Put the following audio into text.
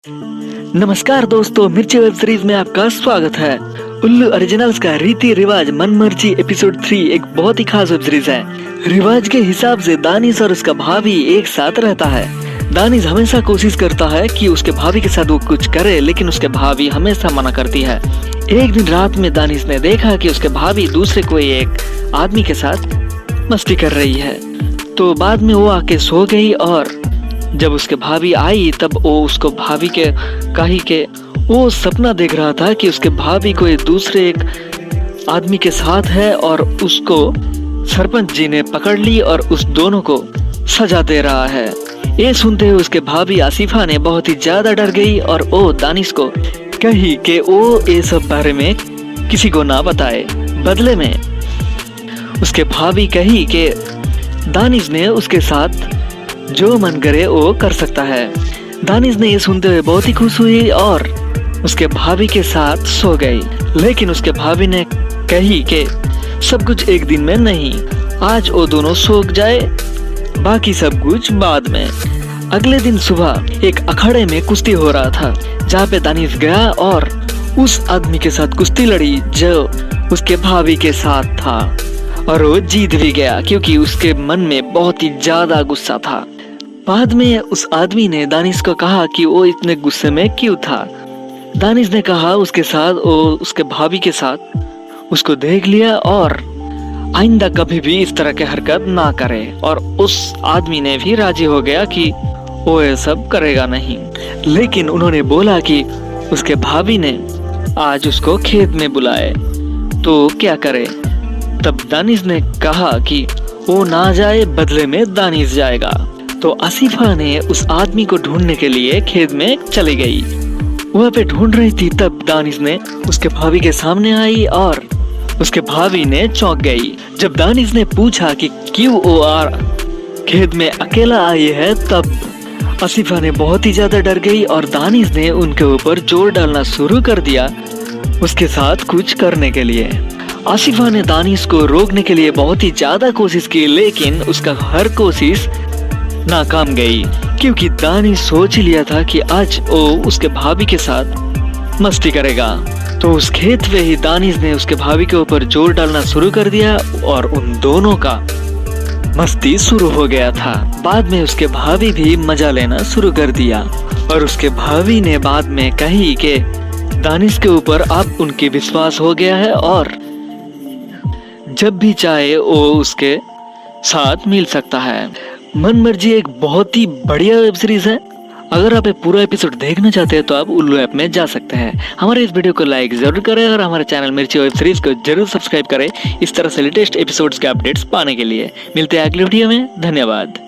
नमस्कार दोस्तों, मिर्ची वेब सीरीज में आपका स्वागत है। उल्लू ओरिजिनल्स का रीति रिवाज मन मर्जी एपिसोड 3 एक बहुत ही खास वेब सीरीज है। रिवाज के हिसाब से दानिश और उसका भाभी एक साथ रहता है। दानिश हमेशा कोशिश करता है कि उसके भाभी के साथ वो कुछ करे, लेकिन उसके भाभी हमेशा मना करती है। एक दिन रात में दानिश ने देखा कि उसके भाभी दूसरे कोई एक आदमी के साथ मस्ती कर रही है, तो बाद में वो आके सो गई। और जब उसके भाभी आई तब वो उसको भाभी के कही के वो सपना देख रहा था कि उसके भाभी कोई दूसरे एक आदमी के साथ है और उसको सरपंच जी ने पकड़ ली और उस दोनों को सजा दे रहा है। ये सुनते हुए उसके भाभी आसिफा ने बहुत ही ज्यादा डर गई और वो दानिश को कही कि वो ये सब बारे में किसी को ना बताए। बदले में उसके भाभी कही कि दानिश ने उसके साथ जो मन करे वो कर सकता है। दानिश ने ये सुनते हुए बहुत ही खुश हुई और उसके भाभी के साथ सो गई। लेकिन उसके भाभी ने कही कि सब कुछ एक दिन में नहीं, आज वो दोनों सो जाए, बाकी सब कुछ बाद में। अगले दिन सुबह एक अखाड़े में कुश्ती हो रहा था, जहाँ पे दानिश गया और उस आदमी के साथ कुश्ती लड़ी जो उसके भाभी के साथ था, और वो जीत भी गया क्योंकि उसके मन में बहुत ही ज्यादा गुस्सा था। बाद में उस आदमी ने दानिश को कहा कि वो इतने गुस्से में क्यों था। दानिश ने कहा उसके साथ वो उसके भाभी के साथ उसको देख लिया और आइंदा कभी भी इस तरह के हरकत ना करे, और उस आदमी ने भी राजी हो गया कि वो ये सब करेगा नहीं। लेकिन उन्होंने बोला कि उसके भाभी ने आज उसको खेत में बुलाए तो क्या करे। तब दानिश ने कहा कि वो ना जाए, बदले में दानिश जाएगा। तो आसिफा ने उस आदमी को ढूंढने के लिए खेत में चली गई। वहाँ पे ढूंढ रही थी तब दानिश ने उसके भाभी के सामने आई और उसके भाभी ने चौंक गई। जब दानिश ने पूछा कि क्यों वो खेत में अकेला आई है, तब आसिफा ने बहुत ही ज्यादा डर गई और दानिश ने उनके ऊपर जोर डालना शुरू कर दिया उसके साथ कुछ करने के लिए। आसिफा ने दानिश को रोकने के लिए बहुत ही ज्यादा कोशिश की, लेकिन उसका हर कोशिश नाकाम गई क्योंकि दानिश सोच लिया था कि आज वो उसके भाभी के साथ मस्ती करेगा। तो उस खेत में ही दानिश ने उसके भाभी के ऊपर जोर डालना शुरू कर दिया और उन दोनों का मस्ती शुरू हो गया था। बाद में उसके भाभी भी मजा लेना शुरू कर दिया और उसके भाभी ने बाद में कही कि दानिश के ऊपर अब उनके विश्वास हो गया है और जब भी चाहे वो उसके साथ मिल सकता है। मन मर्जी एक बहुत ही बढ़िया वेब सीरीज है। अगर आप पूरा एपिसोड देखना चाहते हैं तो आप उल्लू ऐप में जा सकते हैं। हमारे इस वीडियो को लाइक जरूर करें और हमारे चैनल मिर्ची वेब सीरीज को जरूर सब्सक्राइब करें इस तरह से लेटेस्ट एपिसोड्स के अपडेट्स पाने के लिए। मिलते हैं अगले वीडियो में। धन्यवाद।